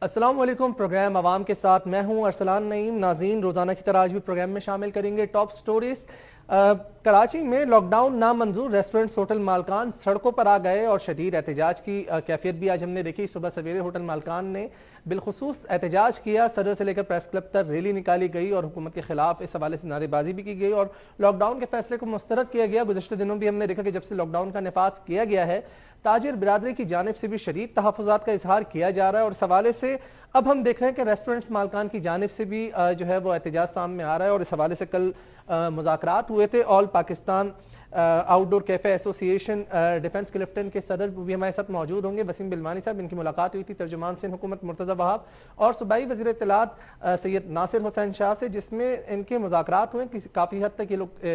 अस्सलाम वालेकुम। प्रोग्राम आवाम के साथ मैं हूं अरसलान नईम। नाज़रीन, रोज़ाना की तरह आज भी प्रोग्राम में शामिल करेंगे टॉप स्टोरीज। कराची में लॉकडाउन नामंजूर, रेस्टोरेंट्स होटल मालकान सड़कों पर आ गए और शदीद एहतजाज की कैफियत भी आज हमने देखी। सुबह सवेरे होटल मालकान ने बिलखुसूस एहतजाज किया, सदर से लेकर प्रेस क्लब तक रैली निकाली गई और हुकूमत के खिलाफ इस हवाले से नारेबाजी भी की गई और लॉकडाउन के फैसले को मुस्तरद किया गया। गुज़श्ते दिनों भी हमने देखा कि जब से लॉकडाउन का नफाज किया गया है, ताजिर बिरादरी की जानिब से भी शदीद तहफ़्फ़ुज़ात का इजहार किया जा रहा है और इस हवाले से अब हम देख रहे हैं कि रेस्टोरेंट्स मालकान की जानिब से भी जो है वो एहतजाज सामने आ रहा है और इस हवाले से कल मुज़ाकरात हुए थे। All Pakistan outdoor cafe association defence Clifton के सदर भी हमारे साथ मौजूद होंगे, वसीम बिलवानी साहब। इनकी मुलाकात हुई थी तर्जुमान सिंध हुकूमत मुर्तज़ा वहाब और सूबाई वज़ीर इत्तलात सैयद नासिर हुसैन शाह से, जिसमें इनके मुज़ाकरात हुए। काफ़ी हद तक ये लोग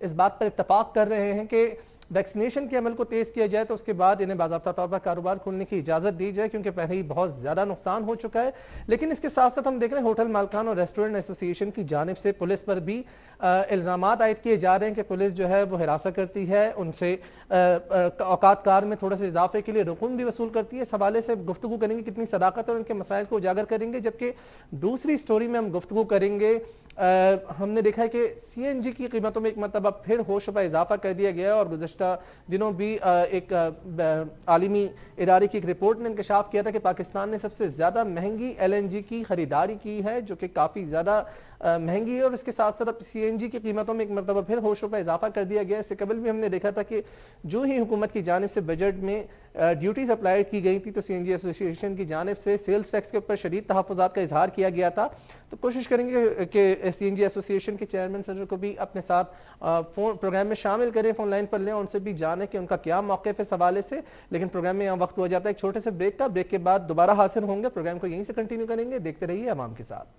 इस बात पर इत्तफाक कर रहे हैं कि वैक्सीनेशन के अमल को तेज़ किया जाए तो उसके बाद इन्हें बाज़ाब्ता तौर पर कारोबार खोलने की इजाज़त दी जाए, क्योंकि पहले ही बहुत ज़्यादा नुकसान हो चुका है। लेकिन इसके साथ साथ हम देख रहे हैं होटल मालकान और रेस्टोरेंट एसोसिएशन की जानिब से पुलिस पर भी इल्ज़ामात आयद किए जा रहे हैं कि पुलिस जो है वो हिरासत करती है, उनसे औकात कार में थोड़े से इजाफे के लिए रुकून भी वसूल करती है। इस हवाले से गुफ्तगू करेंगे कितनी सदाकत और उनके मसाइल को उजागर करेंगे। जबकि दूसरी स्टोरी में हम गुफ्तगू करेंगे, हमने देखा है कि CNG की कीमतों में एक मरतबा फिर होशरुबा इजाफा कर दिया गया और गुज़श्ता दिनों भी एक आलिमी इदारे की एक रिपोर्ट ने इंकशाफ किया था कि पाकिस्तान ने सबसे ज़्यादा महंगी LNG की खरीदारी की है, जो कि काफ़ी ज़्यादा महंगी है। और इसके साथ साथ अब CNG की कीमतों में एक मरतबा फिर होशों पर इजाफा कर दिया गया। इससे कबल भी हमने देखा था कि जो ही हुकूमत की जानिब से बजट में ड्यूटीज अप्लाई की गई थी तो CNG एसोसिएशन की जानिब से सेल्स टैक्स के ऊपर शदीद तहफ़्फ़ुज़ात का इजहार किया गया था। तो कोशिश करेंगे कि CNG एसोसिएशन के चेयरमैन सदर को भी अपने साथ फोन प्रोग्राम में शामिल करें, फोन लाइन पर लें, उनसे भी जानें कि उनका क्या मौक़िफ़ है इस हवाले से। लेकिन प्रोग्राम में यहाँ वक्त हो जाता है एक छोटे से ब्रेक का। ब्रेक के बाद दोबारा हाजिर होंगे, प्रोग्राम को यहीं से कंटिन्यू करेंगे। देखते रहिए अवाम के साथ।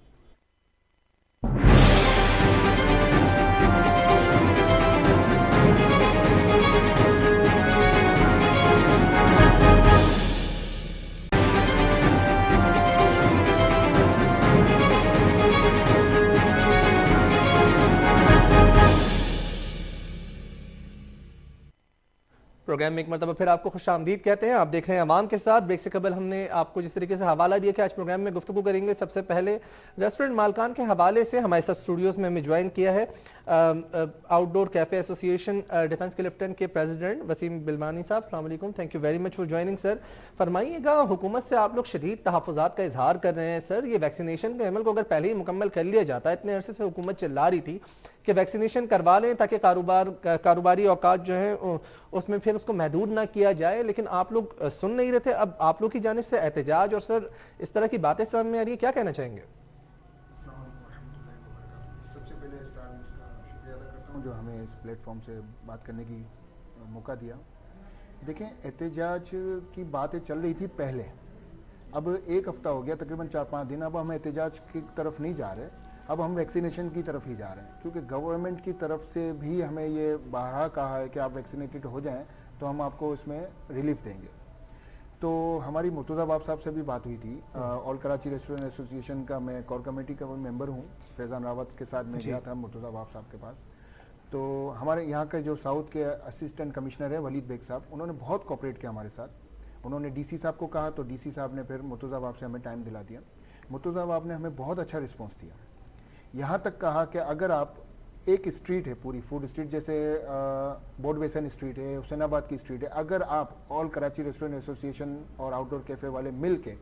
प्रोग्राम में एक मरतबा फिर आपको खुशामदीद कहते हैं। आप देख रहे हैं अवाम के साथ। ब्रेक से कबल हमने आपको जिस तरीके से हवाला दिया कि आज प्रोग्राम में गुफ्तगू करेंगे, सबसे पहले रेस्टोरेंट मालकान के हवाले से हमारे साथ स्टूडियोज़ में हमें ज्वाइन किया है outdoor cafe association defence Clifton के प्रेसिडेंट वसीम बिलवानी साहब। अस्सलाम वालेकुम, thank you very much for joining sir. फरमाइएगा, हुकूमत से आप लोग शदीद तहफ़्फ़ुज़ात का इजहार कर रहे हैं सर। ये वैक्सीनेशन के अमल को अगर पहले ही मुकम्मल कर लिया जाता है, इतने अरसे से हुकूमत चिल्ला रही थी कि वैक्सीनेशन करवा लें ताकि कारोबारी औकात जो है उसमें फिर उसको महदूद ना किया जाए, लेकिन आप लोग सुन नहीं रहे थे। अब आप लोग की जानिब से एहतजाज और सर इस तरह की बातें सामने आ रही है, क्या कहना चाहेंगे? सबसे पहले स्टार न्यूज़ का शुक्रिया अदा करता हूँ जो हमें इस प्लेटफॉर्म से बात करने की मौका दिया। देखें, एहतजाज की बातें चल रही थी पहले, अब एक हफ़्ता हो गया, तकरीबन 4-5 दिन। अब हम एहतजाज की तरफ नहीं जा रहे, अब हम वैक्सीनेशन की तरफ ही जा रहे हैं, क्योंकि गवर्नमेंट की तरफ से भी हमें ये बारहा कहा है कि आप वैक्सीनेटेड हो जाएं तो हम आपको उसमें रिलीफ देंगे। तो हमारी मुर्तज़ा वहाब साहब से भी बात हुई थी। ऑल कराची रेस्टोरेंट एसोसिएशन का मैं कोर कमेटी का मेंबर हूँ। फैज़ान रावत के साथ मैं गया था मुर्तज़ा वहाब साहब के पास। तो हमारे यहाँ के जो साउथ के असिस्टेंट कमिश्नर है वलीद बेग साहब, उन्होंने बहुत कोऑपरेट किया हमारे साथ। उन्होंने DC साहब को कहा तो DC साहब ने फिर मुर्तज़ा वहाब से हमें टाइम दिला दिया। मुर्तज़ा वहाब ने हमें बहुत अच्छा रिस्पॉन्स दिया, यहाँ तक कहा कि अगर आप एक स्ट्रीट है पूरी फूड स्ट्रीट, जैसे बोर्ड बेसन स्ट्रीट है, हुसैनाबाद की स्ट्रीट है, अगर आप ऑल कराची रेस्टोरेंट एसोसिएशन और आउटडोर कैफ़े वाले मिल के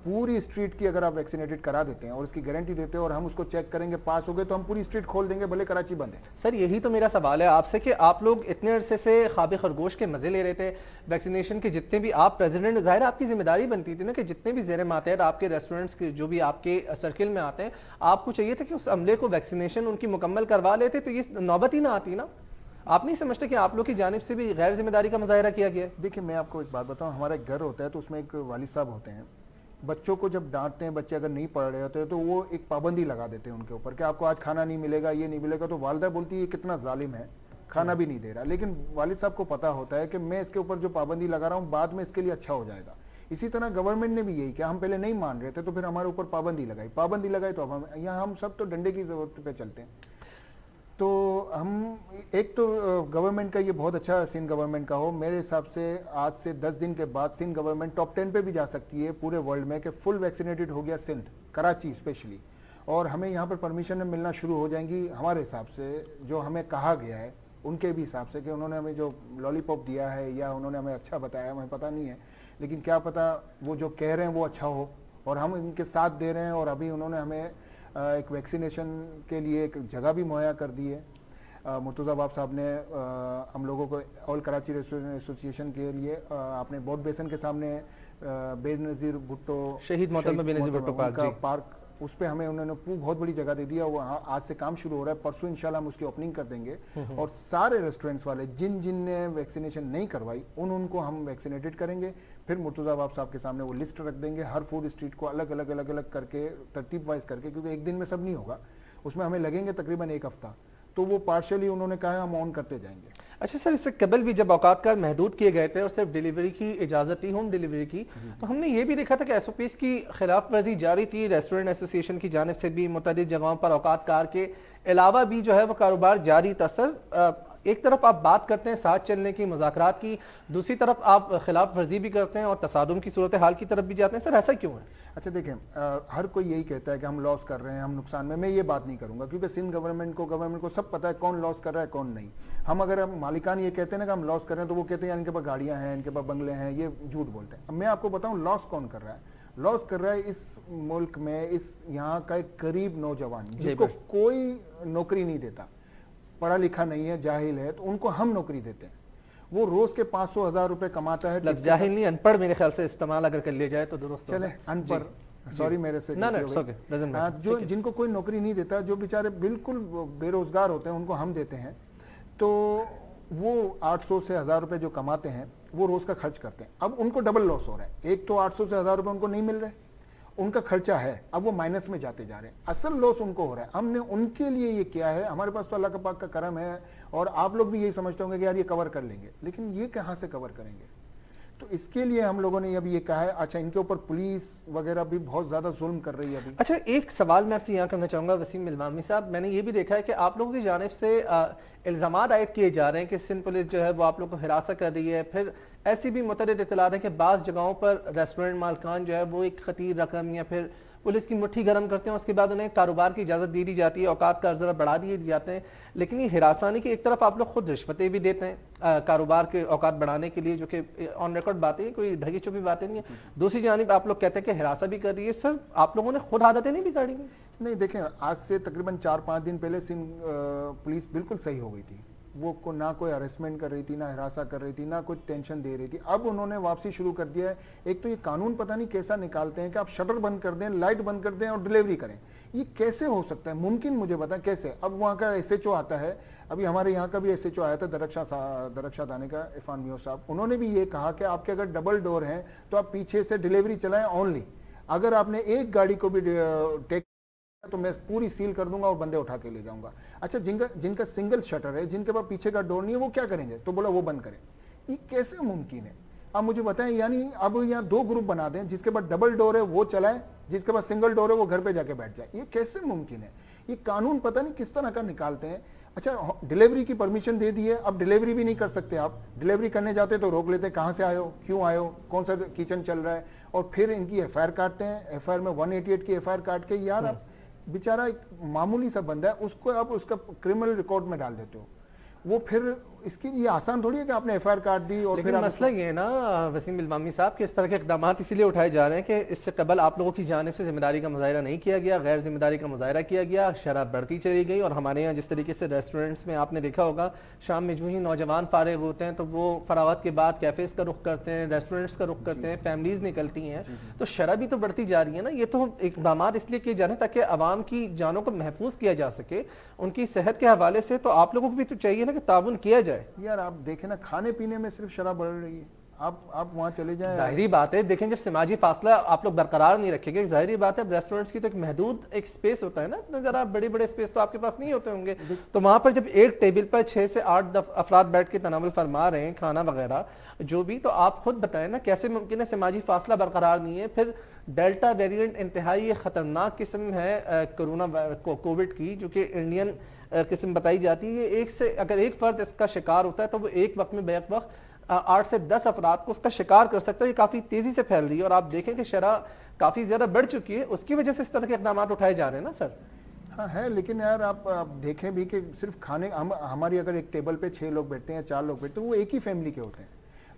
पूरी स्ट्रीट की अगर आप वैक्सीनेटेड करा देते हैं और इसकी गारंटी देते हैं और हम उसको चेक करेंगे, पास हो गए तो हम पूरी स्ट्रीट खोल देंगे, भले कराची बंद है। सर यही तो मेरा सवाल है आपसे कि आप लोग इतने अरसे से ख्वाब खरगोश के मजे ले रहे थे वैक्सीनेशन के, जितने भी आप प्रेसिडेंट, जाहिर आपकी जिम्मेदारी बनती थी ना कि जितने भी ज़ेर मातहत आपके रेस्टोरेंट्स के जो भी आपके सर्किल में आते हैं, आपको चाहिए था कि उस अमले को वैक्सीनेशन उनकी मुकम्मल करवा लेते, तो ये नौबत ही ना आती ना। आप नहीं समझते कि आप लोग की जानिब से भी गैर जिम्मेदारी का मुजाहिरा किया गया? देखिए, मैं आपको एक बात बताऊँ, हमारा एक घर होता है तो उसमें एक वालिद साहब होते हैं। बच्चों को जब डांटते हैं, बच्चे अगर नहीं पढ़ रहे होते हैं तो वो एक पाबंदी लगा देते हैं उनके ऊपर कि आपको आज खाना नहीं मिलेगा, ये नहीं मिलेगा। तो वालिदा बोलती है ये कितना जालिम है, खाना भी नहीं दे रहा। लेकिन वालिद साहब को पता होता है कि मैं इसके ऊपर जो पाबंदी लगा रहा हूँ बाद में इसके लिए अच्छा हो जाएगा। इसी तरह गवर्नमेंट ने भी यही किया, हम पहले नहीं मान रहे थे तो फिर हमारे ऊपर पाबंदी लगाई तो अब हम यहाँ हम सब तो डंडे की जरूरत पे चलते हैं। तो हम एक तो गवर्नमेंट का ये बहुत अच्छा सिंध गवर्नमेंट का हो, मेरे हिसाब से आज से 10 दिन के बाद सिंध गवर्नमेंट टॉप 10 पे भी जा सकती है पूरे वर्ल्ड में कि फुल वैक्सीनेटेड हो गया सिंध, कराची स्पेशली, और हमें यहाँ पर परमिशन मिलना शुरू हो जाएंगी हमारे हिसाब से, जो हमें कहा गया है उनके भी हिसाब से कि उन्होंने हमें जो लॉलीपॉप दिया है या उन्होंने हमें अच्छा बताया, हमें पता नहीं है, लेकिन क्या पता वो जो कह रहे हैं वो अच्छा हो और हम इनके साथ दे रहे हैं। और अभी उन्होंने हमें एक वैक्सीनेशन के लिए एक जगह भी मुहैया कर दी है। मुर्तज़ा बाब साहब ने हम लोगों को ऑल कराची रेस्टोरेंट एसोसिएशन के लिए अपने बोट बेसन के सामने बेनज़ीर भुट्टो शहीद मोहतरमा बेनज़ीर भुट्टो पार्क उस पे हमें उन्होंने बहुत बड़ी जगह दे दिया। वहाँ आज से काम शुरू हो रहा है, परसों इंशाल्लाह हम उसकी ओपनिंग कर देंगे और सारे रेस्टोरेंट्स वाले जिन ने वैक्सीनेशन नहीं करवाई उनको हम वैक्सीनेटेड करेंगे। फिर मुर्तज़ा बाब साहब के सामने वो लिस्ट रख देंगे, हर फूड स्ट्रीट को अलग अलग करके तरतीब वाइज करके, क्योंकि एक दिन में सब नहीं होगा, उसमें हमें लगेंगे तकरीबन एक हफ्ता, तो वो पार्शली उन्होंने कहा है हम ऑन करते जाएंगे। अच्छा सर, इससे कबल भी जब औकात का महदूद किए गए थे और सिर्फ डिलीवरी की इजाज़त थी, होम डिलीवरी की, तो हमने ये भी देखा था कि एसओपीज़ की खिलाफ वर्जी जारी थी। रेस्टोरेंट एसोसिएशन की जानिब से भी मुतअद्दिद जगहों पर औकात कार के अलावा भी जो है वो कारोबार जारी था। सर, एक तरफ आप बात करते हैं साथ चलने की, मुज़ाकरात की, दूसरी तरफ आप खिलाफ वर्जी भी करते हैं और तसादुम की सूरत हाल की तरफ भी जाते हैं। सर, ऐसा क्यों है? अच्छा देखें, हर कोई यही कहता है कि हम लॉस कर रहे हैं, हम नुकसान में, मैं ये बात नहीं करूंगा, क्योंकि सिंध गवर्नमेंट को सब पता है कौन लॉस कर रहा है कौन नहीं। हम अगर मालिकान ये कहते हैं ना कि हम लॉस कर रहे हैं, तो वो कहते हैं इनके पास गाड़ियां हैं, इनके पास बंगले हैं, ये झूठ बोलते हैं। अब मैं आपको बताऊं लॉस कौन कर रहा है। लॉस कर रहा है इस मुल्क में, इस यहाँ का एक गरीब नौजवान जिसको कोई नौकरी नहीं देता, पढ़ा लिखा नहीं है, जाहिल है, तो उनको हम नौकरी देते हैं। वो रोज के 500,000 रुपए कमाता है। जाहिल नहीं, अनपढ़ मेरे ख्याल से इस्तेमाल अगर कर लिया जाए तो दुरुस्त चले, अनपढ़, सॉरी मेरे से, जो जिनको कोई नौकरी नहीं देता, जो बेचारे बिल्कुल बेरोजगार होते हैं, उनको हम देते हैं। तो वो 800 से 1000 रुपए जो कमाते हैं वो रोज का खर्च करते हैं। अब उनको डबल लॉस हो रहा है, एक तो 800 से 1000 रुपए उनको नहीं मिल रहे, उनका खर्चा है, अब वो माइनस में जाते जा रहे हैं, असल लॉस उनको हो रहा है। हमने उनके लिए ये किया है, हमारे पास तो अल्लाह का पाक का करम है और आप लोग भी यही समझते होंगे कि यार ये कवर कर लेंगे, लेकिन ये कहाँ से कवर करेंगे। तो इसके लिए हम लोगों ने अभी ये कहा है। अच्छा, इनके ऊपर पुलिस वगैरह भी बहुत ज्यादा जुल्म कर रही है अभी। अच्छा, एक सवाल मैं आपसे यहाँ करना चाहूंगा वसीम इल्मामी साहब, मैंने ये भी देखा है कि आप लोगों की जानिब से इल्जामात आयद किए जा रहे हैं कि सिंध पुलिस जो है वो आप लोग को हिरासत कर रही है। फिर ऐसी भी मुतअद्दिद इत्तलात है कि बाज़ जगहों पर रेस्टोरेंट मालकान जो है वो एक खतीर रकम या फिर पुलिस की मुट्ठी गर्म करते हैं, उसके बाद उन्हें कारोबार की इजाज़त दे दी जाती है, औकात का ज़रा बढ़ा दिए जाते हैं। लेकिन ये हिरासानी की एक तरफ आप लोग खुद रिश्वतें भी देते हैं कारोबार के औकात बढ़ाने के लिए, जो कि ऑन रिकॉर्ड बातें, कोई ढगी छुपी बातें नहीं है। दूसरी जानिब आप लोग कहते हैं कि हिरासा भी कर रही है। सर, आप लोगों ने खुद आदतें नहीं बिगाड़ी? नहीं, देखें, आज से तकरीबन 4-5 दिन पहले सिंध पुलिस बिल्कुल सही हो गई थी। वो को ना कोई अरेस्टमेंट कर रही थी, ना हिरासा कर रही थी, ना कोई टेंशन दे रही थी। अब उन्होंने वापसी शुरू कर दिया है। एक तो ये कानून पता नहीं कैसा निकालते हैं कि आप शटर बंद कर दें, लाइट बंद कर दें और डिलीवरी करें। ये कैसे हो सकता है, मुमकिन मुझे बताएं कैसे। अब वहाँ का SHO आता है, अभी हमारे यहाँ का भी SHO आया था दरख्शा दाने का, इरफान मियो साहब, उन्होंने भी ये कहा कि आपके अगर डबल डोर हैं तो आप पीछे से डिलीवरी चलाएं ओनली। अगर आपने एक गाड़ी को भी टेक तो मैं पूरी सील कर दूंगा और बंदे उठा के ले जाऊंगा। अच्छा, जिनका सिंगल शटर है, जिनके पास पीछे का डोर नहीं है, वो क्या करेंगे? तो बोला वो बंद करें। ये कैसे मुमकिन है, आप मुझे बताएं। यानी अब यहाँ 2 ग्रुप बना दें, जिसके पास डबल डोर है वो चलाए, जिसके पास सिंगल डोर है वो घर पे जाके बैठ जाए। ये कैसे मुमकिन है? ये कानून पता नहीं किस तरह का निकालते हैं। अच्छा, डिलीवरी की परमिशन दे दी है, अब डिलीवरी भी नहीं कर सकते आप। डिलीवरी करने जाते तो रोक लेते, कहाँ से आए हो, क्यों आए हो, कौन सा किचन चल रहा है, और फिर इनकी FIR काटते हैं। FIR में 188 की FIR काट के, यार आप बेचारा एक मामूली सा बंदा है, उसको आप उसका क्रिमिनल रिकॉर्ड में डाल देते हो। वो फिर इसकी ये आसान थोड़ी है कि आपने FIR काट दी और लेकिन फिर मसला ये है ना वसीम इल्मामी साहब कि इस तरह के इक़दाम इसीलिए उठाए जा रहे हैं कि इससे कबल आप लोगों की जानिब से जिम्मेदारी का मुजाहिरा नहीं किया गया, गैर जिम्मेदारी का मुजाहिरा किया गया, शराब बढ़ती चली गई। और हमारे यहाँ जिस तरीके से रेस्टोरेंट्स में आपने देखा होगा, शाम में जो ही नौजवान फारिग होते हैं तो वो फरागत के बाद कैफ़ेज़ का रुख करते हैं, रेस्टोरेंट्स का रुख करते हैं, फैमिलीज़ निकलती हैं, तो शराब भी तो बढ़ती जा रही है ना। ये तो इक़दाम इसलिए किए जा रहे हैं ताकि आवाम की जानों को महफूज किया जा सके, उनकी सेहत के हवाले से। तो आप लोगों को भी तो चाहिए ना कि ताउन किया जाए। यार आप देखें ना, खाने पीने में सिर्फ शराब बढ़ रही है, आप वहाँ चले जाएं, ظاہری بات ہے دیکھیں جب سماجی فاصلہ آپ لوگ برقرار نہیں رکھیں گے, ظاہری بات ہے ریسٹورنٹس کی تو ایک محدود ایک سپیس ہوتا ہے نا, اتنے ذرا بڑے بڑے سپیس تو آپ کے پاس نہیں ہوتے ہوں گے, تو وہاں پر جب ایک ٹیبل پر 6 سے 8 افراد بیٹھ کے تناول فرما رہے ہیں کھانا وغیرہ جو بھی, تو آپ خود بتائیں نا کیسے ممکن ہے سماجی فاصلہ برقرار نہیں ہے. پھر ڈیلٹا ویریئنٹ انتہائی خطرناک قسم ہے کرونا کووڈ کی, جو کہ انڈین قسم بتائی جاتی ہے. ایک سے اگر ایک فرد اس کا شکار ہوتا ہے تو وہ ایک وقت میں بیک وقت 8 سے 10 افراد کو اس کا شکار کر سکتا ہے. یہ کافی تیزی سے پھیل رہی ہے اور آپ دیکھیں کہ شرح کافی زیادہ بڑھ چکی ہے, اس کی وجہ سے اس طرح کے اقدامات اٹھائے جا رہے ہیں نا سر. ہاں ہے, لیکن یار آپ دیکھیں بھی کہ صرف کھانے ہماری اگر ایک ٹیبل پہ 6 لوگ بیٹھتے ہیں یا 4 لوگ بیٹھتے ہیں, وہ ایک ہی فیملی کے ہوتے ہیں.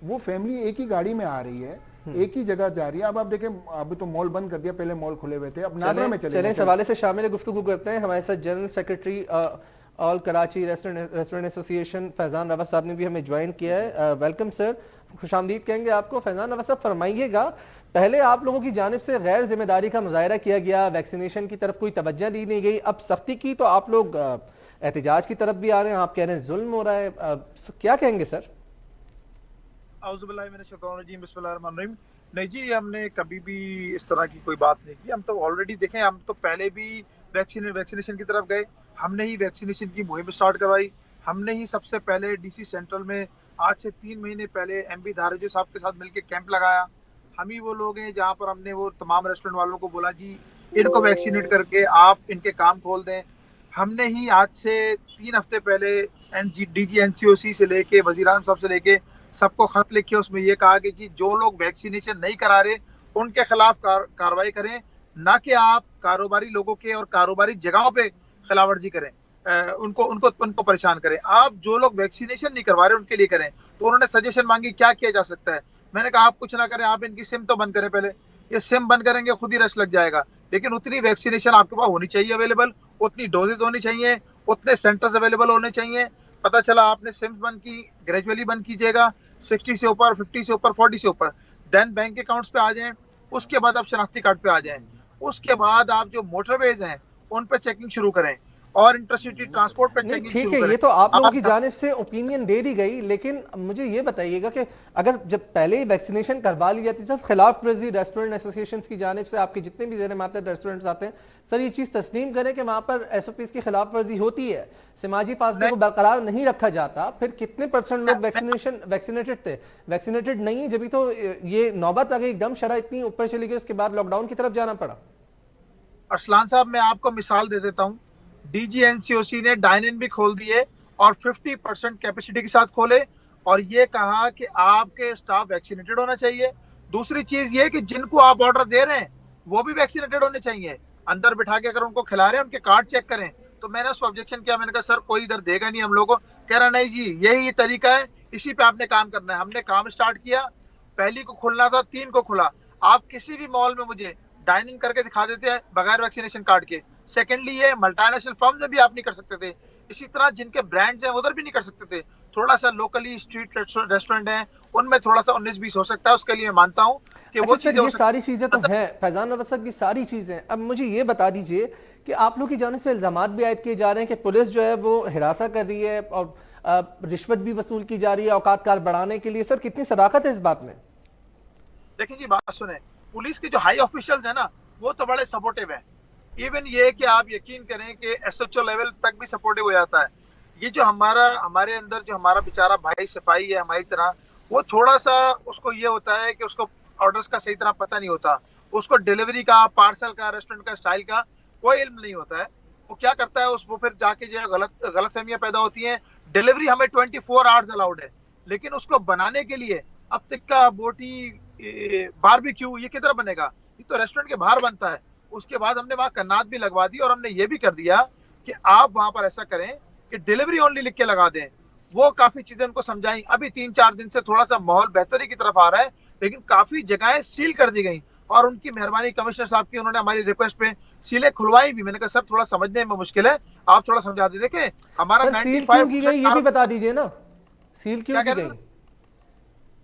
وہ فیملی ایک ہی گاڑی میں آ رہی ہے, ایک ہی جگہ جا رہی ہے. اب آپ دیکھیں اب تو مال بند کر دیا, پہلے مال کھلے ہوئے تھے, اب ناگرا میں چلے اس حوالے سے شامل گفتگو کرتے ہیں. ہمارے ساتھ جنرل سیکرٹری آل کراچی ریسٹورنٹ ایسوسی ایشن فیضان روت صاحب نے بھی ہمیں جوائن کیا ہے. ویلکم سر, خوش آمدید کہیں گے آپ کو. فیضان روت صاحب فرمائیے گا, پہلے آپ لوگوں کی جانب سے غیر ذمہ داری کا مظاہرہ کیا گیا, ویکسینیشن کی طرف کوئی توجہ دی نہیں گئی, اب سختی کی تو آپ لوگ احتجاج کی طرف بھی آ رہے ہیں, آپ کہہ رہے ہیں ظلم ہو رہا ہے, کیا کہیں گے سر؟ اعوذ باللہ من الشیطان الرجیم, بسم اللہ الرحمن الرحیم. نہیں جی, ہم نے کبھی بھی اس طرح کی کوئی بات نہیں کی. ہم تو آلریڈی دیکھیں, ہم تو پہلے بھی ویکسینیشن کی طرف گئے, ہم نے ہی ویکسینیشن کی مہم سٹارٹ کروائی. ہم نے ہی سب سے پہلے ڈی سی سینٹرل میں آج سے 3 مہینے پہلے ایم پی دھارجو صاحب کے ساتھ مل کے کیمپ لگایا. ہم ہی وہ لوگ ہیں جہاں پر ہم نے وہ تمام ریسٹورنٹ والوں کو بولا جی ان کو ویکسینیٹ کر کے آپ ان کے کام کھول دیں. ہم نے ہی آج سے 3 ہفتے پہلے ڈی جی این سی او سی سے لے کے وزیران صاحب سے لے کے سب کو خط لکھے, اس میں یہ کہا کہ جی جو لوگ ویکسینیشن نہیں کرا رہے ان کے خلاف کارروائی کریں, نہ کہ آپ کاروباری لوگوں کے اور کاروباری جگہوں پہ خلاف ورزی کریں, ان کو پریشان کریں. آپ جو لوگ ویکسینیشن نہیں کروا رہے ان کے لیے کریں. تو انہوں نے سجیشن مانگی کیا کیا جا سکتا ہے. میں نے کہا آپ کچھ نہ کریں, آپ ان کی سم تو بند کریں پہلے. یہ سم بند کریں گے خود ہی رش لگ جائے گا, لیکن اتنی ویکسینیشن آپ کے پاس ہونی چاہیے اویلیبل, اتنی ڈوزز ہونی چاہیے, اتنے سینٹرز اویلیبل ہونے چاہیے. پتہ چلا آپ نے سم بند کی, گریجولی بند کیجیے گا, 60 سے اوپر, 50 سے اوپر, 40 سے اوپر, دین بینک اکاؤنٹس پہ آ جائیں. اس کے بعد آپ شناختی کارڈ پہ آ جائیں. اس کے بعد آپ جو موٹر ویز ہیں ان پہ چیکنگ شروع کریں اور انٹرسٹی ٹرانسپورٹ پہ نہیں چیکنگ ٹھیک شروع ہے, کریں. یہ تو آپ لوگوں کی جانب سے اوپینین دے دی گئی, لیکن مجھے یہ بتائیے گا کہ اگر جب پہلے ہی ویکسینیشن کروا لی جاتی ہے, خلاف ورزی ریسٹورنٹ ایسوسیشنز کی جانب سے آپ کے جتنے بھی زیر ماتحت ریسٹورنٹس آتے ہیں سر, یہ چیز تسلیم کریں کہ وہاں پر ایس او پیز کی خلاف ورزی ہوتی ہے, سماجی فاصلے کو برقرار نہیں رکھا جاتا, پھر کتنے % لوگ ویکسینیٹڈ تھے, ویکسینیٹڈ نہیں, جبھی تو یہ نوبت آ گئی, ایک دم شرح اتنی اوپر چلی گئی, اس کے بعد لاک ڈاؤن کی طرف جانا پڑا. ارسلان صاحب میں آپ کو مثال دے دیتا ہوں, ڈی جی این سی او سی نے ڈائن ان بھی کھول دیے اور 50% کیپیسٹی کے ساتھ کھولے, اور یہ کہا کہ آپ کے اسٹاف ویکسینیٹڈ ہونا چاہیے. دوسری چیز یہ کہ جن کو آپ آرڈر دے رہے ہیں وہ بھی ویکسینیٹڈ ہونے چاہیے. اندر بٹھا کے اگر ان کو کھلا رہے ہیں ان کے کارڈ چیک کریں. تو میں نے اس کو آبجیکشن کیا, میں نے کہا سر کوئی ادھر دے گا نہیں ہم لوگوں کو. کہہ رہا نہیں جی یہی طریقہ ہے, اسی پہ آپ نے کام کرنا ہے. ہم نے کام اسٹارٹ کیا, پہلی کو کھلنا تھا, 3 کو کھلا. آپ کسی بھی مال میں مجھے ڈائن ان کر کے دکھا دیتے ہیں بغیر ویکسینیشن کارڈ کے. سیکنڈلی یہ ملٹی نیشنل فرم میں بھی آپ نہیں کر سکتے تھے, اسی طرح جن کے برانڈز ہیں ادھر بھی نہیں کر سکتے تھے. تھوڑا سا لوکلی اسٹریٹ ریسٹورنٹ ہیں ان میں تھوڑا سا 19-20 ہو سکتا ہے, اس کے لیے میں مانتا ہوں کہ وہ اچھا سر, یہ ساری چیزیں تو ہیں فیضان روت صاحب, یہ ساری چیزیں. اب مجھے یہ بتا دیجئے کہ آپ لوگ کی جانب سے الزامات بھی عائد کیے جا رہے ہیں کہ پولیس جو ہے وہ ہراساں کر رہی ہے اور رشوت بھی وصول کی جا رہی ہے اوقات کار بڑھانے کے لیے. سر کتنی صداقت ہے اس بات میں؟ دیکھیں جی بات سنیں, پولیس کے جو ہائی آفیشلز ہیں نا وہ تو بڑے سپورٹیو ہیں. ایون یہ کہ آپ یقین کریں کہ ایس ایچ او لیول تک بھی سپورٹیو ہو جاتا ہے. یہ جو ہمارے اندر جو ہمارا بیچارہ بھائی سپاہی ہے ہماری طرح, وہ تھوڑا سا اس کو یہ ہوتا ہے کہ اس کو آرڈرز کا صحیح طرح پتہ نہیں ہوتا, اس کو ڈیلیوری کا, پارسل کا, ریسٹورنٹ کا اسٹائل کا کوئی علم نہیں ہوتا ہے. وہ کیا کرتا ہے, اس وہ پھر جا کے جو ہے غلط فہمیاں پیدا ہوتی ہیں. ڈیلیوری ہمیں 24 آورز الاؤڈ ہے, لیکن اس کو بنانے کے لیے اب تکہ بوٹی باربیکیو یہ کدھر بنے گا, یہ تو ریسٹورنٹ کے باہر بنتا ہے. اس کے بعد ہم نے وہاں کنات بھی لگوا دی, اور ہم نے یہ بھی کر دیا کہ آپ وہاں پر ایسا کریں کہ ڈیلیوری اونلی لکھ کے لگا دیں. وہ کافی چیزیں ان کو سمجھائیں. ابھی 3-4 دن سے تھوڑا سا ماحول بہتری کی طرف آ رہا ہے, لیکن کافی جگہیں سیل کر دی گئیں, اور ان کی مہربانی کمشنر صاحب کی, انہوں نے ہماری ریکویسٹ پہ سیلیں کھلوائی بھی. میں نے کہا سر تھوڑا سمجھنے میں مشکل ہے, آپ تھوڑا سمجھا دیں. دیکھیں ہمارا 95% کی گئی یہ بھی بتا دیجئے نا, سیل کیوں کی گئی؟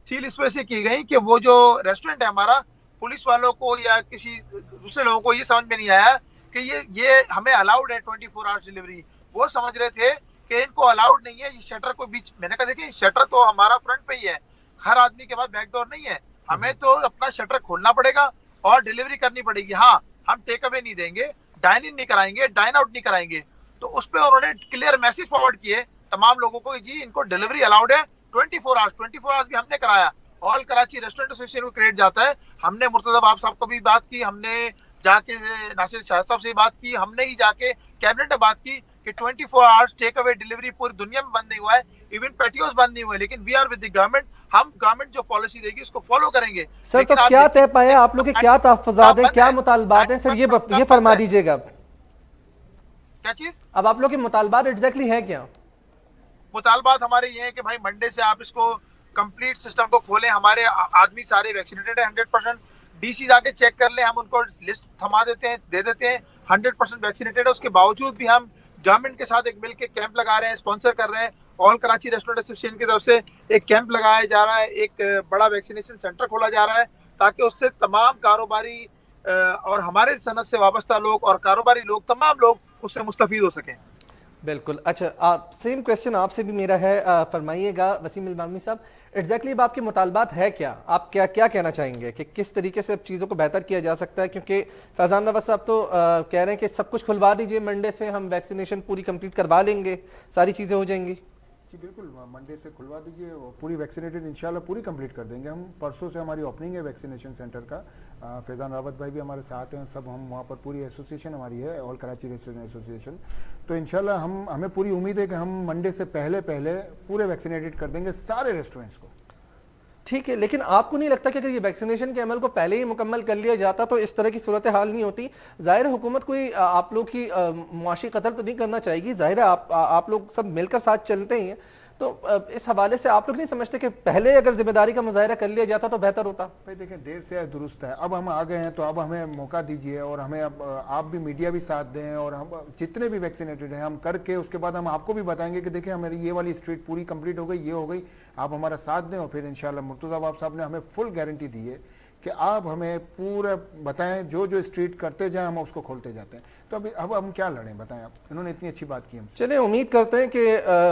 سیل اس وجہ سے کی گئی کہ وہ جو ریسٹورنٹ ہے ہمارا, پولیس والوں کو یا کسی دوسرے لوگوں کو یہ سمجھ میں نہیں آیا کہ یہ ہمیں الاؤڈ ہے 24 آورز ڈیلیوری. وہ سمجھ رہے تھے کہ ان کو الاؤڈ نہیں ہے, یہ شٹر کو بیچ. میں نے کہا دیکھیں شٹر تو ہمارا فرنٹ پہ ہی ہے, हर आदमी के पास बैकडोर नहीं है, हमें तो अपना शटर खोलना पड़ेगा और डिलीवरी करनी पड़ेगी। हाँ, हम टेक अवे नहीं देंगे, डाइन इन नहीं कराएंगे, डाइन आउट नहीं कराएंगे। तो उस पर उन्होंने क्लियर मैसेज फॉरवर्ड किए तमाम लोगों को, जी इनको डिलीवरी अलाउड है 24 आवर्स भी हमने कराया। ऑल कराची रेस्टोरेंट एसोसिएशन को क्रेडिट जाता है। हमने मुर्तजा बाब साहब को भी बात की, हमने जाके नासिर शाह साहब से बात की, हमने ही जाके कैबिनेट में बात की कि 24 आवर्स टेक अवे डिलीवरी पूरी दुनिया में बंद नहीं हुआ है, इवन पैटियोस बंद नहीं हुए, लेकिन we are with the government, हम गवर्नमेंट जो पॉलिसी देगी उसको फॉलो करेंगे। सर तो क्या तय पाया, आप लोग के क्या तहफ्फुज़ात हैं, क्या मुतालबात हैं सर, ये फरमा दीजिएगा। क्या चीज? अब आप लोग के मुतालबात एग्जैक्टली है क्या? मुतालबात हमारे ये है कि भाई मंडे से आप इसको कंप्लीट सिस्टम को खोलें, हमारे आदमी सारे वैक्सीनेटेड है 100%, डीसी जाके चेक कर ले, हम उनको लिस्ट थमा देते हैं, दे देते हैं 100% वैक्सीनेटेड है। उसके बावजूद भी हम गवर्नमेंट के साथ एक मिल के कैंप लगा रहे हैं, स्पॉन्सर कर रहे हैं। ऑल कराची रेस्टोरेंट एसोसिएशन की तरफ से एक कैंप लगाया जा रहा है, एक बड़ा वैक्सीनेशन सेंटर खोला जा रहा है, ताकि उससे तमाम कारोबारी और हमारे सनत से वाबस्ता लोग और कारोबारी लोग, तमाम लोग उससे मुस्तफीद हो सकें। बिल्कुल। अच्छा, सेम क्वेश्चन आपसे भी मेरा है, फरमाइएगा वसीम इल्मामी साहब, एग्जैक्टली अब आपके मुतालबात है क्या, आप क्या क्या कहना चाहेंगे कि किस तरीके से अब चीज़ों को बेहतर किया जा सकता है? क्योंकि फैज़ान नवाज़ साहब तो कह रहे हैं कि सब कुछ खुलवा दीजिए, मंडे से हम वैक्सीनेशन पूरी कंप्लीट करवा लेंगे, सारी चीज़ें हो जाएंगी। जी बिल्कुल, मंडे से खुलवा दीजिए, पूरी वैक्सीनेटेड इंशाल्लाह पूरी कंप्लीट कर देंगे हम। परसों से हमारी ओपनिंग है वैक्सीनेशन सेंटर का, फैज़ान रावत भाई भी हमारे साथ हैं, सब हम वहाँ पर, पूरी एसोसिएशन हमारी है ऑल कराची रेस्टोरेंट एसोसिएशन। तो इंशाल्लाह हमें पूरी उम्मीद है कि हम मंडे से पहले पूरे वैक्सीनेटेड कर देंगे सारे रेस्टोरेंट्स को। ठीक है, लेकिन आपको नहीं लगता कि अगर ये वैक्सीनेशन के अमल को पहले ही मुकम्मल कर लिया जाता तो इस तरह की सूरत हाल नहीं होती? ज़ाहिर है हुकूमत कोई आप लोग की मुआशी कत्ल तो नहीं करना चाहेगी, ज़ाहिर है आप लोग सब मिलकर साथ चलते ही हैं, तो इस हवाले से आप लोग नहीं समझते कि पहले अगर जिम्मेदारी का मुजाहरा कर लिया जाता तो बेहतर होता? भाई देखें, देर से दुरुस्त है, अब हम आ गए हैं तो अब हमें मौका दीजिए, और हमें अब आप भी, मीडिया भी साथ दें, और हम जितने भी वैक्सीनेटेड हैं हम करके उसके बाद हम आपको भी बताएंगे कि देखिए हमारी ये वाली स्ट्रीट पूरी कंप्लीट हो गई, ये हो गई, आप हमारा साथ दें। और फिर इंशाल्लाह मुर्तज़ा बाब साहब ने हमें फुल गारंटी दी है कि आप हमें पूरा बताएं, जो जो स्ट्रीट करते जाएं हम उसको खोलते जाते हैं। तो अब हम क्या लड़ें, बताएं आप, इन्होंने इतनी अच्छी बात की हमसे। चलिए, उम्मीद करते हैं कि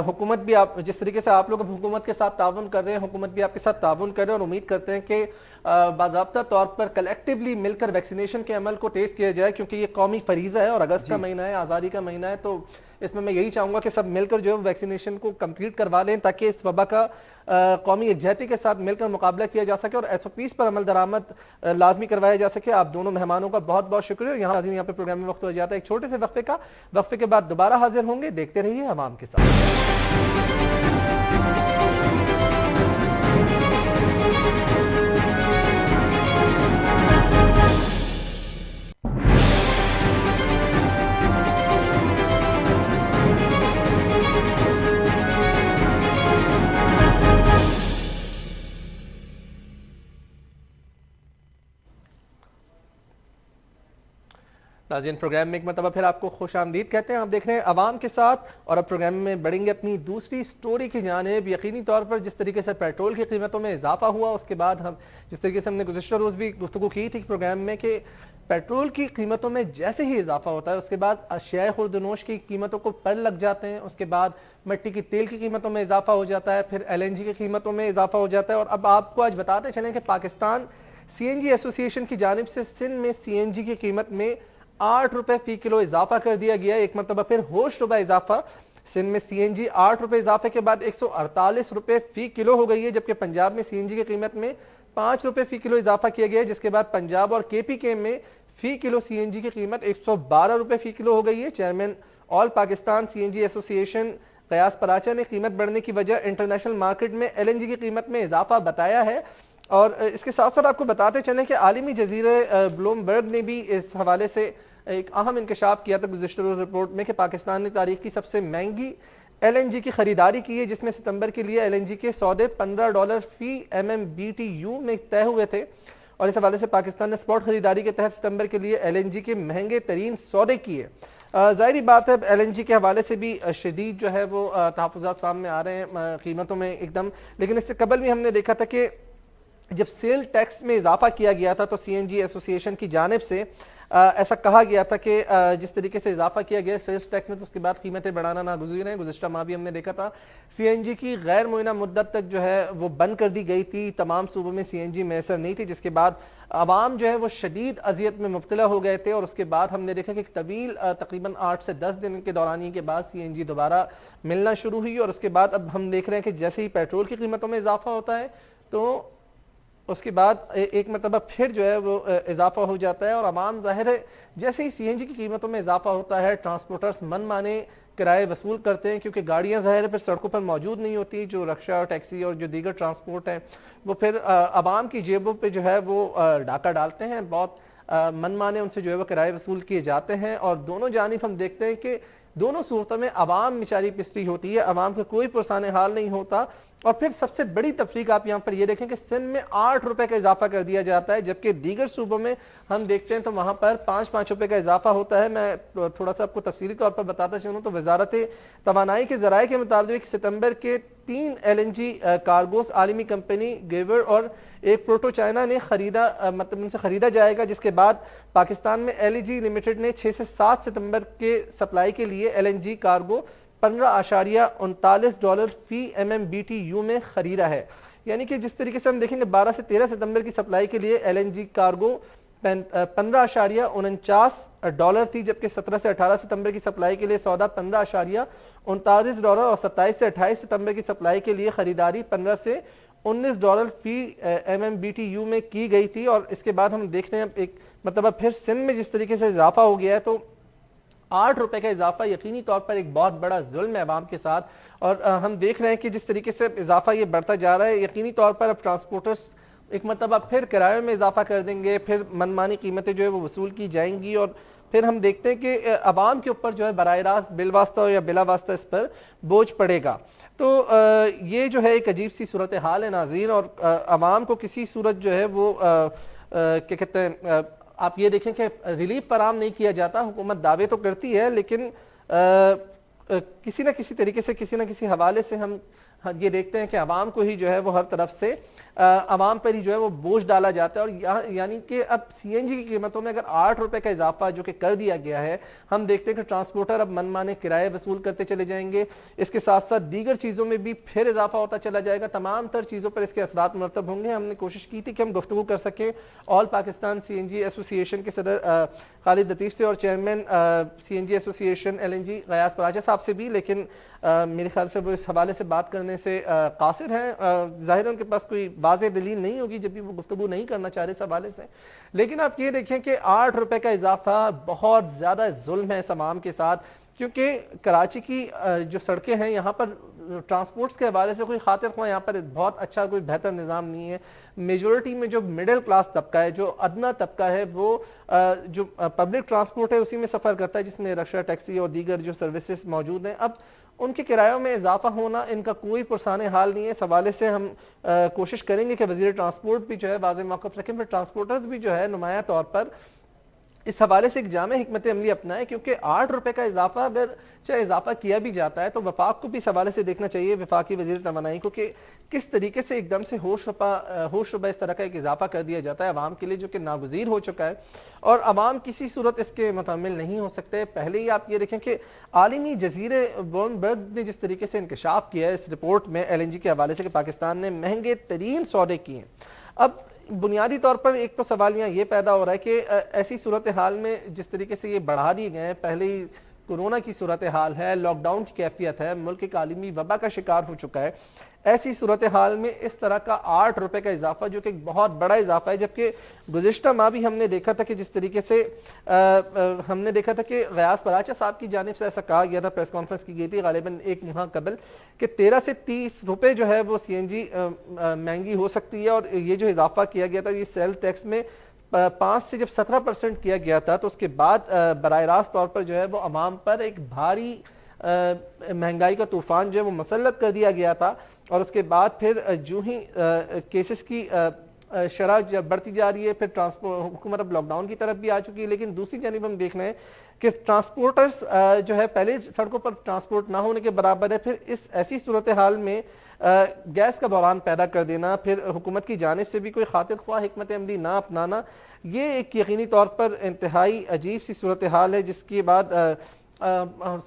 हुकूमत भी, आप जिस तरीके से आप लोग हुकूमत के साथ ताउन कर रहे हैं, हुकूमत भी आपके साथ ताउन कर रहे हैं, और उम्मीद करते हैं कि बाज़ाब्ता तौर पर कलेक्टिवली मिलकर वैक्सीनेशन के अमल को तेज़ किया जाए, क्योंकि ये कौमी फरीज़ा है और अगस्त का महीना है, आज़ादी का महीना है, तो इसमें मैं यही चाहूँगा कि सब मिलकर जो है वैक्सीनेशन को कंप्लीट करवा लें, ताकि इस वबा का कौमी एकजहती के साथ मिलकर मुकाबला किया जा सके और SOPs पर अमल दरामद लाजमी करवाया जा सके। आप दोनों मेहमानों का बहुत बहुत शुक्रिया। यहाँ पे प्रोग्राम में वक्त हो जाता है एक छोटे से वक्फे के बाद दोबारा हाजिर होंगे। देखते रहिए अवाम के साथ। नाज़रीन, प्रोग्राम में एक मरतबा फिर आपको खुश आमदीद कहते हैं। आप देख रहे हैं अवाम के साथ, और अब प्रोग्राम में बढ़ेंगे अपनी दूसरी स्टोरी की जानिब। यकीनी तौर पर जिस तरीके से पेट्रोल की कीमतों में इजाफा हुआ, उसके बाद हम जिस तरीके से हमने गुज़िश्ता रोज़ भी गुफ्तगू की थी प्रोग्राम में कि पेट्रोल की कीमतों में जैसे ही इजाफा होता है उसके बाद अशियाए खुर्दनोश की कीमतों को पर लग जाते हैं, उसके बाद मिट्टी की तेल की कीमतों में इजाफा हो जाता है, फिर LNG की कीमतों में इजाफा हो जाता है। और अब आपको आज बताते चलें कि पाकिस्तान CNG एसोसिएशन की जानिब से सिंध में CNG की कीमत में 8 रुपए फी किलो इजाफा कर दिया गया। एक मरतबा फिर होश रुपए इजाफा, सिंध में CNG 8 रुपए इजाफे के बाद 148 रुपए फी किलो हो गई है, जबकि पंजाब में CNG की कीमत में 5 रुपए फी किलो इजाफा किया गया है, जिसके बाद पंजाब और KPK में फी किलो CNG की कीमत 112 रुपए फी किलो हो गई है। Chairman all Pakistan CNG association कयास पराचा ने कीमत बढ़ने की वजह इंटरनेशनल मार्केट में LNG की कीमत में इजाफा बताया है। और इसके साथ साथ आपको बताते चलें कि आलमी जजीरे ब्लूमबर्ग ने भी इस हवाले से एक अहम इंकशाफ किया था गुज़िश्ता रोज़ रिपोर्ट में कि पाकिस्तान ने तारीख की सबसे महंगी LNG की खरीदारी की है, जिसमें सितंबर के लिए LNG के सौदे $15 फी MMBTU में तय हुए थे। और इस हवाले से पाकिस्तान ने स्पॉट खरीदारी के तहत सितंबर के लिए LNG के महंगे तरीन सौदे किए। ज़ाहिरी बात है LNG के हवाले से भी शदीद जो है वो तहफ़्फ़ुज़ात सामने आ रहे हैं कीमतों में एकदम। लेकिन इससे कबल भी हमने देखा था कि जब सेल टैक्स में इजाफा किया गया था तो CNG एसोसिएशन की जानिब से ایسا کہا گیا تھا کہ جس طریقے سے اضافہ کیا گیا سیلز ٹیکس میں تو اس کے بعد قیمتیں بڑھانا ناگزیر ہیں. گزشتہ ماہ بھی ہم نے دیکھا تھا سی این جی کی غیر معینہ مدت تک جو ہے وہ بند کر دی گئی تھی, تمام صوبوں میں سی این جی میسر نہیں تھی, جس کے بعد عوام جو ہے وہ شدید اذیت میں مبتلا ہو گئے تھے. اور اس کے بعد ہم نے دیکھا کہ ایک طویل تقریباً 8 سے 10 دن کے دورانی کے بعد سی این جی دوبارہ ملنا شروع ہوئی, اور اس کے بعد اب ہم دیکھ رہے ہیں کہ جیسے ہی پیٹرول کی قیمتوں میں اضافہ ہوتا ہے تو اس کے بعد ایک مرتبہ پھر جو ہے وہ اضافہ ہو جاتا ہے. اور عوام ظاہر ہے جیسے ہی سی این جی کی قیمتوں میں اضافہ ہوتا ہے ٹرانسپورٹرز من مانے کرائے وصول کرتے ہیں, کیونکہ گاڑیاں ظاہر ہے پھر سڑکوں پر موجود نہیں ہوتی, جو رکشہ اور ٹیکسی اور جو دیگر ٹرانسپورٹ ہیں وہ پھر عوام کی جیبوں پہ جو ہے وہ ڈاکہ ڈالتے ہیں. بہت من مانے ان سے جو ہے وہ کرائے وصول کیے جاتے ہیں, اور دونوں جانب ہم دیکھتے ہیں کہ دونوں صورتوں میں عوام بیچاری پستی ہوتی ہے, عوام کا کوئی پرسان حال نہیں ہوتا. اور پھر سب سے بڑی تفریق آپ یہاں پر یہ دیکھیں کہ سندھ میں 8 روپے کا اضافہ کر دیا جاتا ہے, جبکہ دیگر صوبوں میں ہم دیکھتے ہیں تو وہاں پر 5 روپے کا اضافہ ہوتا ہے. میں تھوڑا سا آپ کو تفصیلی طور پر بتاتا چلوں تو وزارت توانائی کے ذرائع کے مطابق ستمبر کے 3 ایل این جی کارگوز عالمی کمپنی گیور اور ایک پروٹو چائنا نے خریدا, مطلب ان سے خریدا جائے گا, جس کے بعد پاکستان میں ایل ای جی لمیٹڈ نے 6 سے 7 ستمبر کے سپلائی کے لیے ایل این جی کارگو $15.39 فی M M B T U میں خریدا ہے. یعنی کہ جس طریقے سے ہم دیکھیں گے 12 سے 13 ستمبر کی سپلائی کے لیے ایل این جی کارگو $15.49 تھی, جبکہ 17 سے 18 ستمبر کی سپلائی کے لیے سودا $15.39 اور 27 سے 28 ستمبر کی سپلائی کے لیے خریداری $15 سے $19 فی M M B T U میں کی گئی تھی. اور اس کے بعد ہم دیکھتے ہیں ایک مطلب پھر سندھ میں جس طریقے سے اضافہ ہو گیا ہے تو 8 روپے کا اضافہ یقینی طور پر ایک بہت بڑا ظلم ہے عوام کے ساتھ. اور ہم دیکھ رہے ہیں کہ جس طریقے سے اضافہ یہ بڑھتا جا رہا ہے, یقینی طور پر اب ٹرانسپورٹرز ایک مرتبہ پھر کرایوں میں اضافہ کر دیں گے, پھر منمانی قیمتیں جو ہے وہ وصول کی جائیں گی, اور پھر ہم دیکھتے ہیں کہ عوام کے اوپر جو ہے براہ راست بال واسطہ یا بلا واسطہ اس پر بوجھ پڑے گا. تو یہ جو ہے ایک عجیب سی صورتحال ہے ناظرین, اور عوام کو کسی صورت جو ہے وہ کیا کہتے ہیں آپ یہ دیکھیں کہ ریلیف فراہم نہیں کیا جاتا. حکومت دعوے تو کرتی ہے لیکن کسی نہ کسی طریقے سے کسی نہ کسی حوالے سے ہم یہ دیکھتے ہیں کہ عوام کو ہی جو ہے وہ ہر طرف سے عوام پر ہی جو ہے وہ بوجھ ڈالا جاتا ہے. اور یعنی کہ اب سی این جی کی قیمتوں میں اگر 8 روپے کا اضافہ جو کہ کر دیا گیا ہے, ہم دیکھتے ہیں کہ ٹرانسپورٹر اب من مانے کرائے وصول کرتے چلے جائیں گے. اس کے ساتھ ساتھ دیگر چیزوں میں بھی پھر اضافہ ہوتا چلا جائے گا. تمام تر چیزوں پر اس کے اثرات مرتب ہوں گے. ہم نے کوشش کی تھی کہ ہم گفتگو کر سکیں آل پاکستان سی این جی ایسوسی ایشن کے صدر خالد لطیف سے اور چیئرمین سی این جی ایسوسی ایشن ایل این جی غیاث پراچا صاحب سے بھی, لیکن میرے خیال سے وہ اس حوالے سے بات کرنے سے قاصر ہیں. ظاہر ان کے پاس کوئی واضح دلیل نہیں ہوگی جب بھی وہ گفتگو نہیں کرنا چاہ رہے اس حوالے سے. لیکن آپ یہ دیکھیں کہ 8 روپے کا اضافہ بہت زیادہ ظلم ہے اس عوام کے ساتھ, کیونکہ کراچی کی جو سڑکیں ہیں یہاں پر ٹرانسپورٹس کے حوالے سے کوئی خاطر خواہ یہاں پر بہت اچھا کوئی بہتر نظام نہیں ہے. میجورٹی میں جو مڈل کلاس طبقہ ہے, جو ادنا طبقہ ہے, وہ جو پبلک ٹرانسپورٹ ہے اسی میں سفر کرتا ہے, جس میں رکشہ, ٹیکسی اور دیگر جو سروسز موجود ہیں. اب ان کے کرایوں میں اضافہ ہونا ان کا کوئی پرسان حال نہیں ہے. اس حوالے سے ہم کوشش کریں گے کہ وزیر ٹرانسپورٹ بھی جو ہے واضح موقف رکھیں, پھر ٹرانسپورٹرز بھی جو ہے نمایاں طور پر اس حوالے سے ایک جامع حکمت عملی اپنائے, کیونکہ 8 روپے کا اضافہ اگر چاہے اضافہ کیا بھی جاتا ہے تو وفاق کو بھی اس حوالے سے دیکھنا چاہیے, وفاقی وزیر توانائی کو, کہ کس طریقے سے ایک دم سے ہوش ربا اس طرح کا ایک اضافہ کر دیا جاتا ہے عوام کے لیے, جو کہ ناگزیر ہو چکا ہے, اور عوام کسی صورت اس کے متحمل نہیں ہو سکتے. پہلے ہی آپ یہ دیکھیں کہ عالمی جزیرے بلومبرگ نے جس طریقے سے انکشاف کیا ہے اس رپورٹ میں ایل این جی کے حوالے سے کہ پاکستان نے مہنگے ترین سودے کیے ہیں. اب بنیادی طور پر ایک تو سوال یہ پیدا ہو رہا ہے کہ ایسی صورتحال میں جس طریقے سے یہ بڑھا دیے گئے ہیں, پہلے ہی کورونا کی صورتحال ہے, لاک ڈاؤن کی کیفیت ہے, ملک ایک عالمی وبا کا شکار ہو چکا ہے, ایسی صورتحال میں اس طرح کا 8 روپے کا اضافہ جو کہ ایک بہت بڑا اضافہ ہے, جبکہ گزشتہ ماہ بھی ہم نے دیکھا تھا کہ جس طریقے سے ہم نے دیکھا تھا کہ غیاث پراچا صاحب کی جانب سے ایسا کہا گیا تھا, پریس کانفرنس کی گئی تھی غالباً ایک ماہ قبل, کہ 13 سے 30 روپے جو ہے وہ سی این جی مہنگی ہو سکتی ہے. اور یہ جو اضافہ کیا گیا تھا یہ سیل ٹیکس میں 5 سے جب 17% کیا گیا تھا, تو اس کے بعد براہ راست طور پر جو ہے وہ عوام پر ایک بھاری مہنگائی کا طوفان جو ہے وہ مسلط کر دیا گیا تھا. اور اس کے بعد پھر جو ہی کیسز کی شرح جب بڑھتی جا رہی ہے, پھر حکومت اب لاک ڈاؤن کی طرف بھی آ چکی ہے. لیکن دوسری جانب ہم دیکھ رہے ہیں کہ ٹرانسپورٹرز جو ہے پہلے سڑکوں پر ٹرانسپورٹ نہ ہونے کے برابر ہے, پھر اس ایسی صورتحال میں گیس کا بحران پیدا کر دینا, پھر حکومت کی جانب سے بھی کوئی خاطر خواہ حکمت عملی نہ اپنانا, یہ ایک یقینی طور پر انتہائی عجیب سی صورتحال ہے جس کے بعد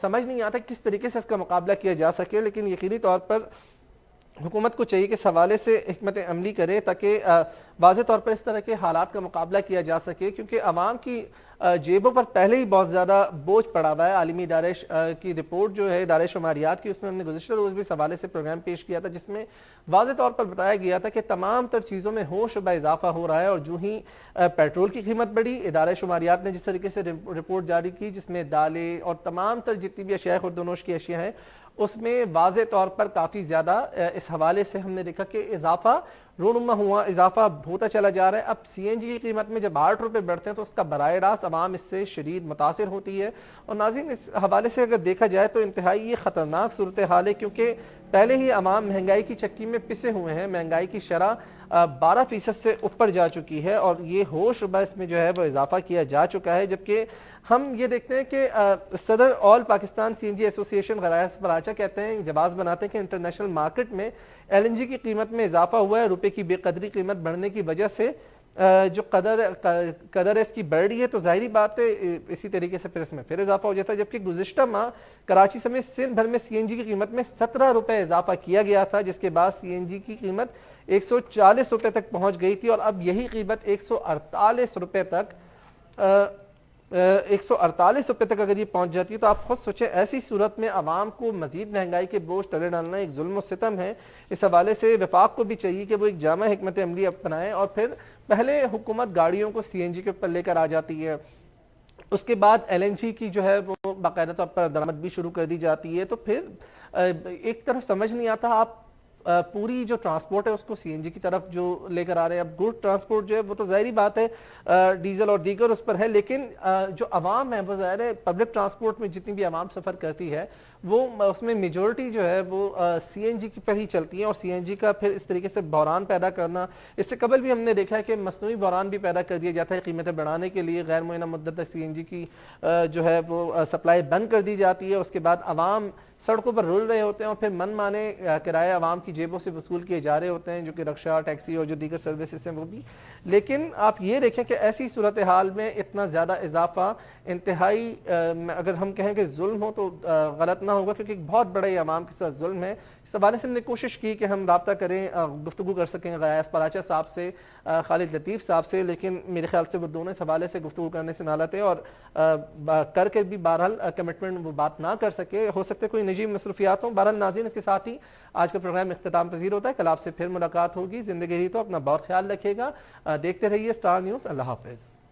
سمجھ نہیں آتا کس طریقے سے اس کا مقابلہ کیا جا سکے، لیکن یقینی طور پر حکومت کو چاہیے کہ اس حوالے سے حکمت عملی کرے تاکہ واضح طور پر اس طرح کے حالات کا مقابلہ کیا جا سکے، کیونکہ عوام کی جیبوں پر پہلے ہی بہت زیادہ بوجھ پڑا ہوا ہے۔ عالمی ادارے کی رپورٹ جو ہے ادارے شماریات کی، اس میں ہم نے گزشتہ روز بھی اس حوالے سے پروگرام پیش کیا تھا جس میں واضح طور پر بتایا گیا تھا کہ تمام تر چیزوں میں ہوش و اضافہ ہو رہا ہے، اور جو ہی پیٹرول کی قیمت بڑھی، ادارے شماریات نے جس طریقے سے رپورٹ جاری کی جس میں دالیں اور تمام تر جتنی بھی اشیاء خورد و نوش کی اشیاء ہیں اس میں واضح طور پر کافی زیادہ اس حوالے سے ہم نے دیکھا کہ اضافہ رونما ہوا، اضافہ ہوتا چلا جا رہا ہے۔ اب سی این جی کی قیمت میں جب 8 روپے بڑھتے ہیں تو اس کا براہ راست عوام اس سے شدید متاثر ہوتی ہے، اور ناظرین اس حوالے سے اگر دیکھا جائے تو انتہائی یہ خطرناک صورتحال ہے، کیونکہ پہلے ہی عوام مہنگائی کی چکی میں پسے ہوئے ہیں، مہنگائی کی شرح 12% سے اوپر جا چکی ہے، اور یہ ہوش ربا اس میں جو ہے وہ اضافہ کیا جا چکا ہے۔ جبکہ ہم یہ دیکھتے ہیں کہ صدر آل پاکستان سی این جی ایسوسی ایشن غرائز پراچا کہتے ہیں، جواز بناتے ہیں کہ انٹرنیشنل مارکیٹ میں ایل این جی کی قیمت میں اضافہ ہوا ہے، روپے کی بے قدری قیمت بڑھنے کی وجہ سے جو قدر اس کی بڑھ رہی ہے، تو ظاہری بات ہے اسی طریقے سے پھر اس میں پھر اضافہ ہو جاتا ہے۔ جبکہ گزشتہ ماہ کراچی سمیت سندھ بھر میں سی این جی کی قیمت میں 17 روپے اضافہ کیا گیا تھا، جس کے بعد سی این جی کی قیمت 140 روپے تک پہنچ گئی تھی، اور اب یہی قیمت 148 روپے تک 148 روپے تک اگر یہ پہنچ جاتی ہے تو آپ خود سوچیں ایسی صورت میں عوام کو مزید مہنگائی کے بوجھ تلے ڈالنا ایک ظلم و ستم ہے۔ اس حوالے سے وفاق کو بھی چاہیے کہ وہ ایک جامع حکمت عملی اپنائے، اور پھر پہلے حکومت گاڑیوں کو سی این جی کے اوپر لے کر آ جاتی ہے، اس کے بعد ایل این جی کی جو ہے وہ باقاعدہ طور پر درآمد بھی شروع کر دی جاتی ہے، تو پھر ایک طرف سمجھ نہیں آتا آپ پوری جو ٹرانسپورٹ ہے اس کو سی این جی کی طرف جو لے کر آ رہے ہیں۔ اب گڈ ٹرانسپورٹ جو ہے وہ تو ظاہری بات ہے ڈیزل اور دیگر اس پر ہے، لیکن جو عوام ہے وہ ظاہر ہے پبلک ٹرانسپورٹ میں جتنی بھی عوام سفر کرتی ہے وہ اس میں میجورٹی جو ہے وہ سی این جی کی پر ہی چلتی ہیں، اور سی این جی کا پھر اس طریقے سے بحران پیدا کرنا، اس سے قبل بھی ہم نے دیکھا ہے کہ مصنوعی بحران بھی پیدا کر دیا جاتا ہے قیمتیں بڑھانے کے لیے، غیر معینہ مدت تک سی این جی کی جو ہے وہ سپلائی بند کر دی جاتی ہے، اس کے بعد عوام سڑکوں پر رول رہے ہوتے ہیں، اور پھر من مانے کرائے عوام کی جیبوں سے وصول کیے جا رہے ہوتے ہیں، جو کہ رکشہ، ٹیکسی اور جو دیگر سروسز ہیں وہ بھی۔ لیکن آپ یہ دیکھیں کہ ایسی صورتحال میں اتنا زیادہ اضافہ انتہائی اگر ہم کہیں کہ ظلم ہو تو غلط نہ ہوگا، کیونکہ ایک بہت بڑا عوام کے ساتھ ظلم ہے۔ اس حوالے سے ہم نے کوشش کی کہ ہم رابطہ کریں، گفتگو کر سکیں غیاث پراچا صاحب سے، خالد لطیف صاحب سے، لیکن میرے خیال سے وہ دونوں اس حوالے سے گفتگو کرنے سے نالے تھے، اور کر کے بھی بہرحال کمٹمنٹ وہ بات نہ کر سکے، ہو سکتے کوئی نجی مصروفیات ہوں۔ بہرحال ناظرین اس کے ساتھ ہی آج کا پروگرام اختتام پذیر ہوتا ہے، کل آپ سے پھر ملاقات ہوگی، زندگی رہی تو اپنا بہت خیال رکھیے گا، دیکھتے رہیے سٹار نیوز۔ اللہ حافظ۔